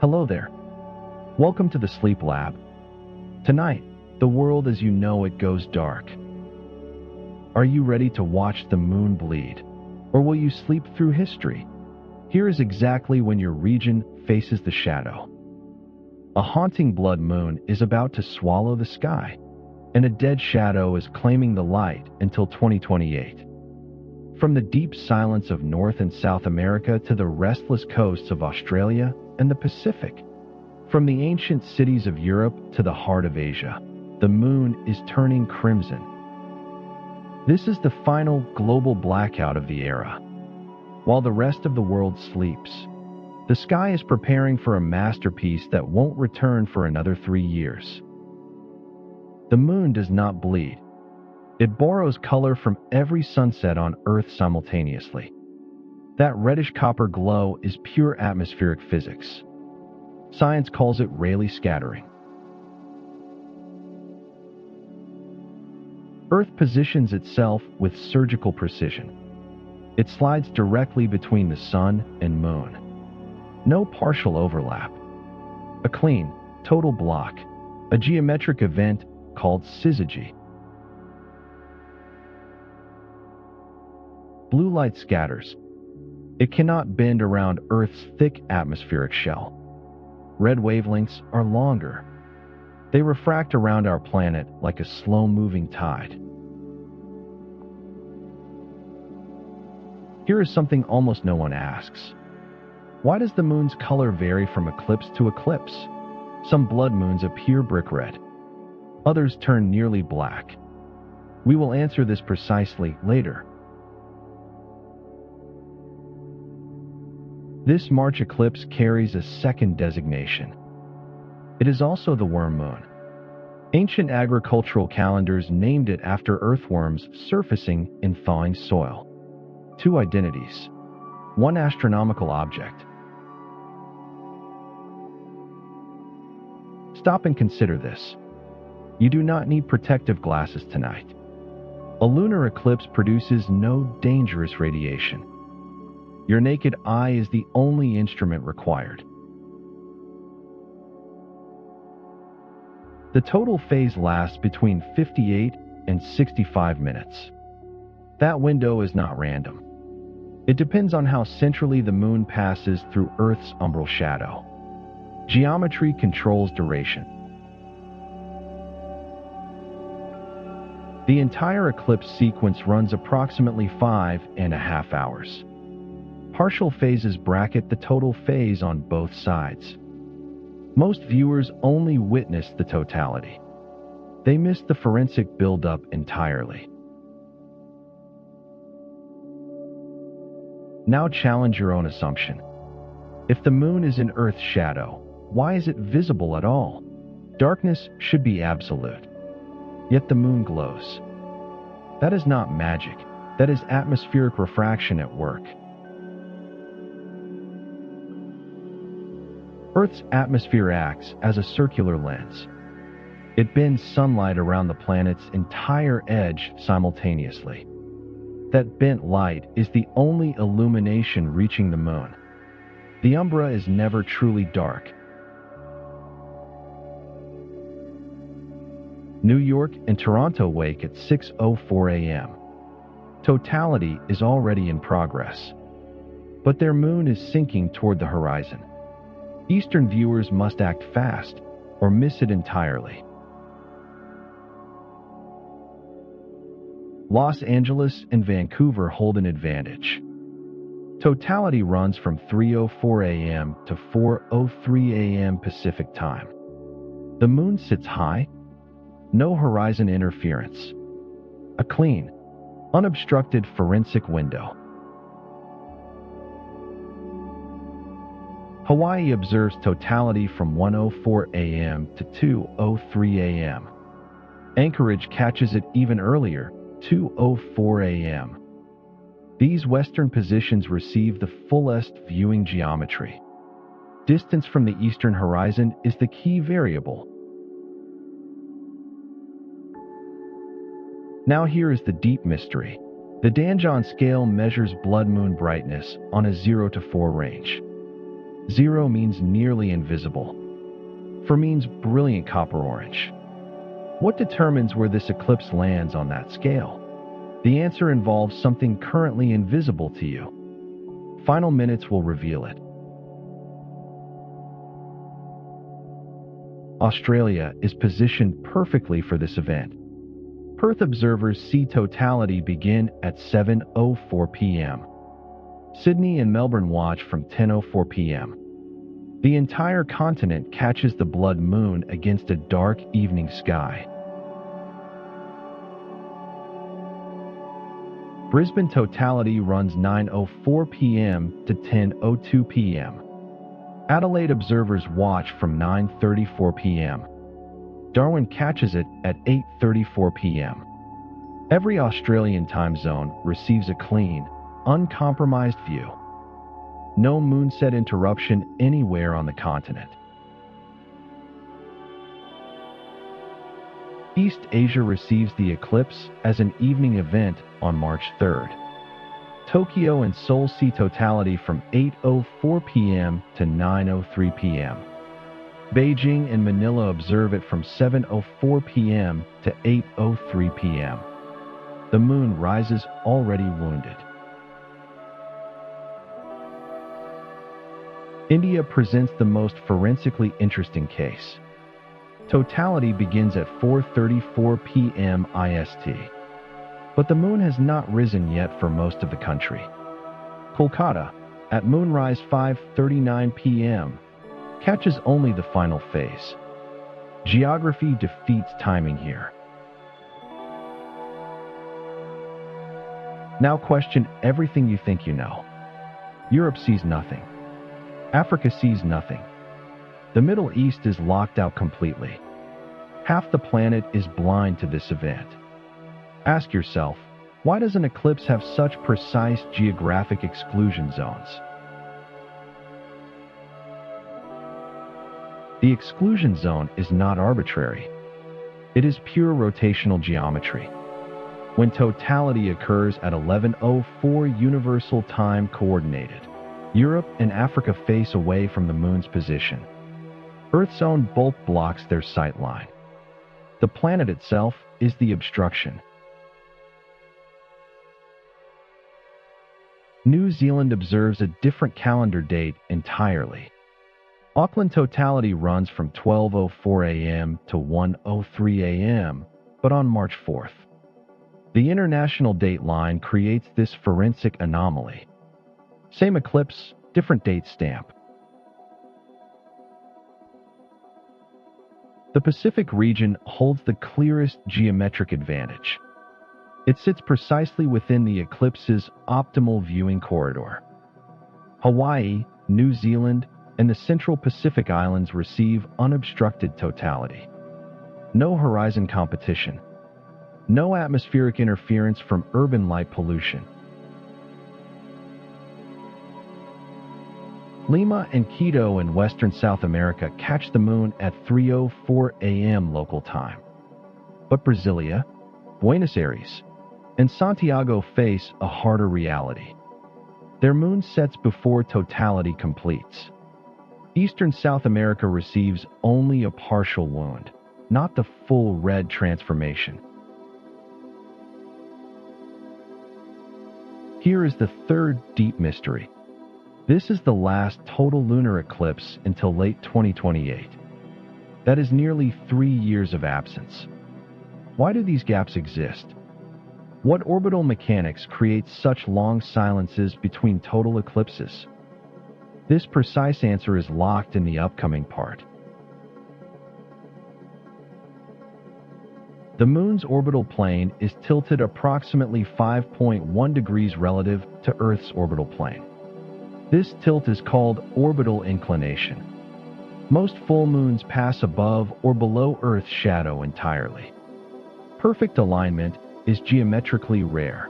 Hello there. Welcome to the Sleep Lab. Tonight, the world as you know it goes dark. Are you ready to watch the moon bleed? Or will you sleep through history? Here is exactly when your region faces the shadow. A haunting blood moon is about to swallow the sky, and a dead shadow is claiming the light until 2028. From the deep silence of North and South America to the restless coasts of Australia and the Pacific, from the ancient cities of Europe to the heart of Asia, the moon is turning crimson. This is the final global blackout of the era. While the rest of the world sleeps, the sky is preparing for a masterpiece that won't return for another 3 years. The moon does not bleed. It borrows color from every sunset on Earth simultaneously. That reddish-copper glow is pure atmospheric physics. Science calls it Rayleigh scattering. Earth positions itself with surgical precision. It slides directly between the sun and moon. No partial overlap. A clean, total block. A geometric event called syzygy. Blue light scatters. It cannot bend around Earth's thick atmospheric shell. Red wavelengths are longer. They refract around our planet like a slow-moving tide. Here is something almost no one asks. Why does the moon's color vary from eclipse to eclipse? Some blood moons appear brick red. Others turn nearly black. We will answer this precisely later. This March eclipse carries a second designation. It is also the worm moon. Ancient agricultural calendars named it after earthworms surfacing in thawing soil. 2 identities. 1 astronomical object. Stop and consider this. You do not need protective glasses tonight. A lunar eclipse produces no dangerous radiation. Your naked eye is the only instrument required. The total phase lasts between 58 and 65 minutes. That window is not random. It depends on how centrally the moon passes through Earth's umbral shadow. Geometry controls duration. The entire eclipse sequence runs approximately 5.5 hours. Partial phases bracket the total phase on both sides. Most viewers only witness the totality. They miss the forensic buildup entirely. Now challenge your own assumption. If the moon is in Earth's shadow, why is it visible at all? Darkness should be absolute. Yet the moon glows. That is not magic. That is atmospheric refraction at work. Earth's atmosphere acts as a circular lens. It bends sunlight around the planet's entire edge simultaneously. That bent light is the only illumination reaching the moon. The umbra is never truly dark. New York and Toronto wake at 6:04 a.m. Totality is already in progress. But their moon is sinking toward the horizon. Eastern viewers must act fast or miss it entirely. Los Angeles and Vancouver hold an advantage. Totality runs from 3:04 a.m. to 4:03 a.m. Pacific time. The moon sits high. No horizon interference. A clean, unobstructed forensic window. Hawaii observes totality from 1:04 a.m. to 2:03 a.m. Anchorage catches it even earlier, 2:04 a.m. These western positions receive the fullest viewing geometry. Distance from the eastern horizon is the key variable. Now here is the deep mystery. The Danjon scale measures blood moon brightness on a 0 to 4 range. 0 means nearly invisible. 4 means brilliant copper orange. What determines where this eclipse lands on that scale? The answer involves something currently invisible to you. Final minutes will reveal it. Australia is positioned perfectly for this event. Perth observers see totality begin at 7:04 p.m. Sydney and Melbourne watch from 10:04 p.m. The entire continent catches the blood moon against a dark evening sky. Brisbane totality runs 9:04 p.m. to 10:02 p.m. Adelaide observers watch from 9:34 p.m. Darwin catches it at 8:34 p.m. Every Australian time zone receives a clean, uncompromised view. No moonset interruption anywhere on the continent. East Asia receives the eclipse as an evening event on March 3rd. Tokyo and Seoul see totality from 8:04 p.m. to 9:03 p.m. Beijing and Manila observe it from 7:04 p.m. to 8:03 p.m. The moon rises already wounded. India presents the most forensically interesting case. Totality begins at 4:34 p.m. IST. But the moon has not risen yet for most of the country. Kolkata, at moonrise 5:39 p.m., catches only the final phase. Geography defeats timing here. Now question everything you think you know. Europe sees nothing. Africa sees nothing. The Middle East is locked out completely. Half the planet is blind to this event. Ask yourself, why does an eclipse have such precise geographic exclusion zones? The exclusion zone is not arbitrary. It is pure rotational geometry. When totality occurs at 11:04 Universal Time Coordinated, Europe and Africa face away from the moon's position. Earth's own bulk blocks their sight line. The planet itself is the obstruction. New Zealand observes a different calendar date entirely. Auckland totality runs from 12:04 a.m. to 1:03 a.m., but on March 4th. The international date line creates this forensic anomaly. Same eclipse, different date stamp. The Pacific region holds the clearest geometric advantage. It sits precisely within the eclipse's optimal viewing corridor. Hawaii, New Zealand, and the Central Pacific Islands receive unobstructed totality. No horizon competition. No atmospheric interference from urban light pollution. Lima and Quito in western South America catch the moon at 3:04 a.m. local time. But Brasilia, Buenos Aires, and Santiago face a harder reality. Their moon sets before totality completes. Eastern South America receives only a partial wound, not the full red transformation. Here is the third deep mystery. This is the last total lunar eclipse until late 2028. That is nearly 3 years of absence. Why do these gaps exist? What orbital mechanics create such long silences between total eclipses? This precise answer is locked in the upcoming part. The moon's orbital plane is tilted approximately 5.1 degrees relative to Earth's orbital plane. This tilt is called orbital inclination. Most full moons pass above or below Earth's shadow entirely. Perfect alignment is geometrically rare.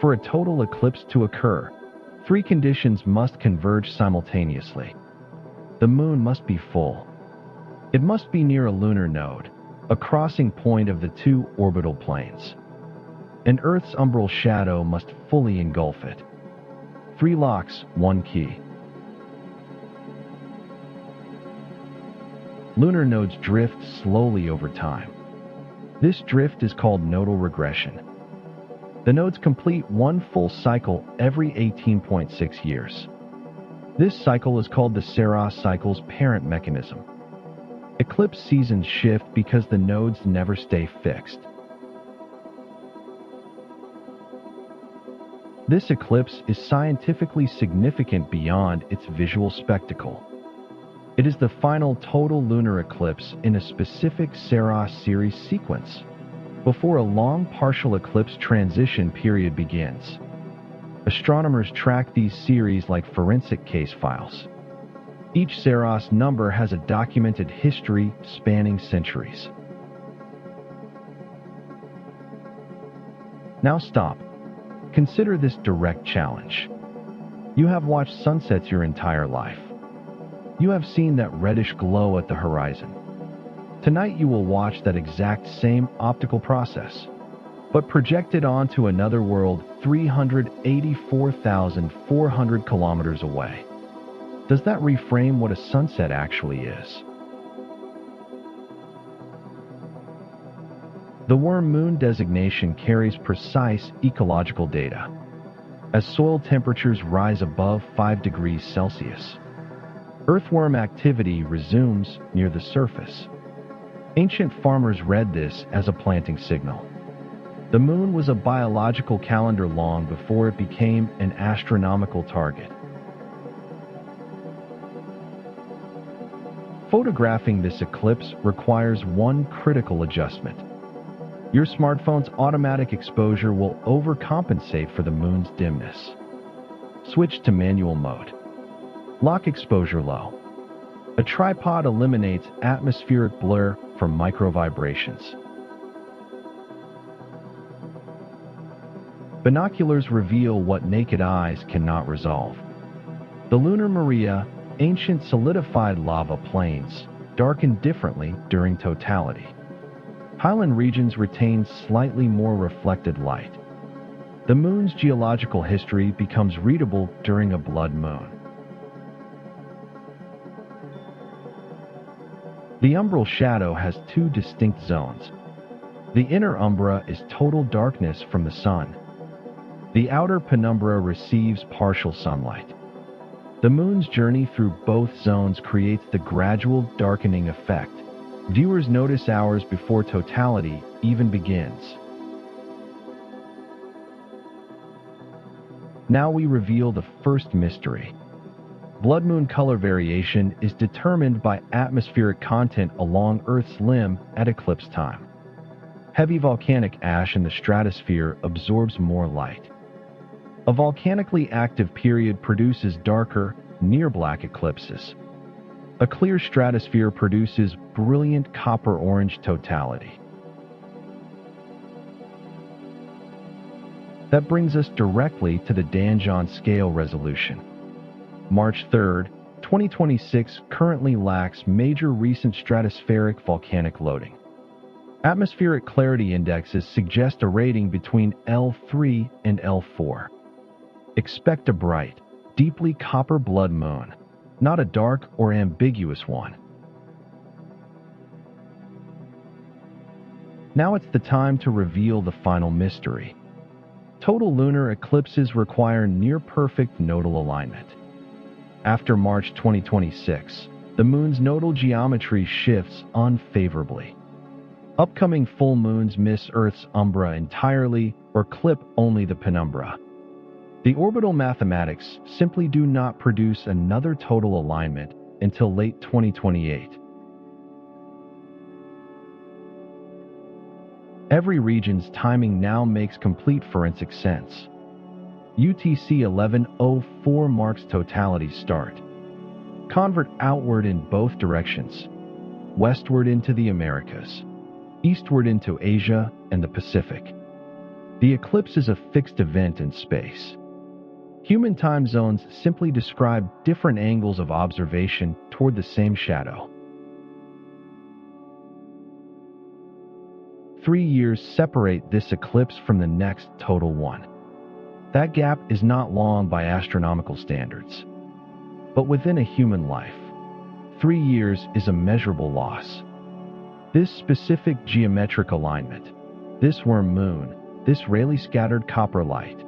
For a total eclipse to occur, 3 conditions must converge simultaneously. The moon must be full. It must be near a lunar node, a crossing point of the 2 orbital planes. And Earth's umbral shadow must fully engulf it. 3 locks, 1 key. Lunar nodes drift slowly over time. This drift is called nodal regression. The nodes complete one full cycle every 18.6 years. This cycle is called the Saros cycle's parent mechanism. Eclipse seasons shift because the nodes never stay fixed. This eclipse is scientifically significant beyond its visual spectacle. It is the final total lunar eclipse in a specific Saros series sequence, before a long partial eclipse transition period begins. Astronomers track these series like forensic case files. Each Saros number has a documented history spanning centuries. Now stop. Consider this direct challenge. You have watched sunsets your entire life. You have seen that reddish glow at the horizon. Tonight you will watch that exact same optical process, but projected onto another world 384,400 kilometers away. Does that reframe what a sunset actually is? The worm moon designation carries precise ecological data. As soil temperatures rise above 5 degrees Celsius, earthworm activity resumes near the surface. Ancient farmers read this as a planting signal. The moon was a biological calendar long before it became an astronomical target. Photographing this eclipse requires one critical adjustment. Your smartphone's automatic exposure will overcompensate for the moon's dimness. Switch to manual mode. Lock exposure low. A tripod eliminates atmospheric blur from microvibrations. Binoculars reveal what naked eyes cannot resolve. The Lunar Maria, ancient solidified lava plains, darken differently during totality. Highland regions retain slightly more reflected light. The moon's geological history becomes readable during a blood moon. The umbral shadow has two distinct zones. The inner umbra is total darkness from the sun. The outer penumbra receives partial sunlight. The moon's journey through both zones creates the gradual darkening effect. Viewers notice hours before totality even begins. Now we reveal the first mystery. Blood moon color variation is determined by atmospheric content along Earth's limb at eclipse time. Heavy volcanic ash in the stratosphere absorbs more light. A volcanically active period produces darker, near-black eclipses. A clear stratosphere produces brilliant copper-orange totality. That brings us directly to the Danjon scale resolution. March 3, 2026 currently lacks major recent stratospheric volcanic loading. Atmospheric clarity indexes suggest a rating between L3 and L4. Expect a bright, deeply copper blood moon, not a dark or ambiguous one. Now it's the time to reveal the final mystery. Total lunar eclipses require near-perfect nodal alignment. After March 2026, the moon's nodal geometry shifts unfavorably. Upcoming full moons miss Earth's umbra entirely or clip only the penumbra. The orbital mathematics simply do not produce another total alignment until late 2028. Every region's timing now makes complete forensic sense. UTC 1104 marks totality's start. Convert outward in both directions, westward into the Americas, eastward into Asia and the Pacific. The eclipse is a fixed event in space. Human time zones simply describe different angles of observation toward the same shadow. 3 years separate this eclipse from the next total one. That gap is not long by astronomical standards. But within a human life, 3 years is a measurable loss. This specific geometric alignment, this worm moon, this rarely scattered copper light,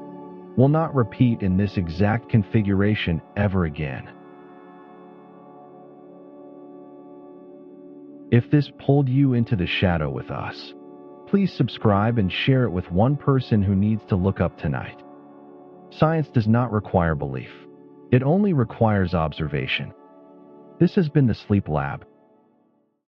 will not repeat in this exact configuration ever again. If this pulled you into the shadow with us, please subscribe and share it with one person who needs to look up tonight. Science does not require belief. It only requires observation. This has been the Sleep Lab.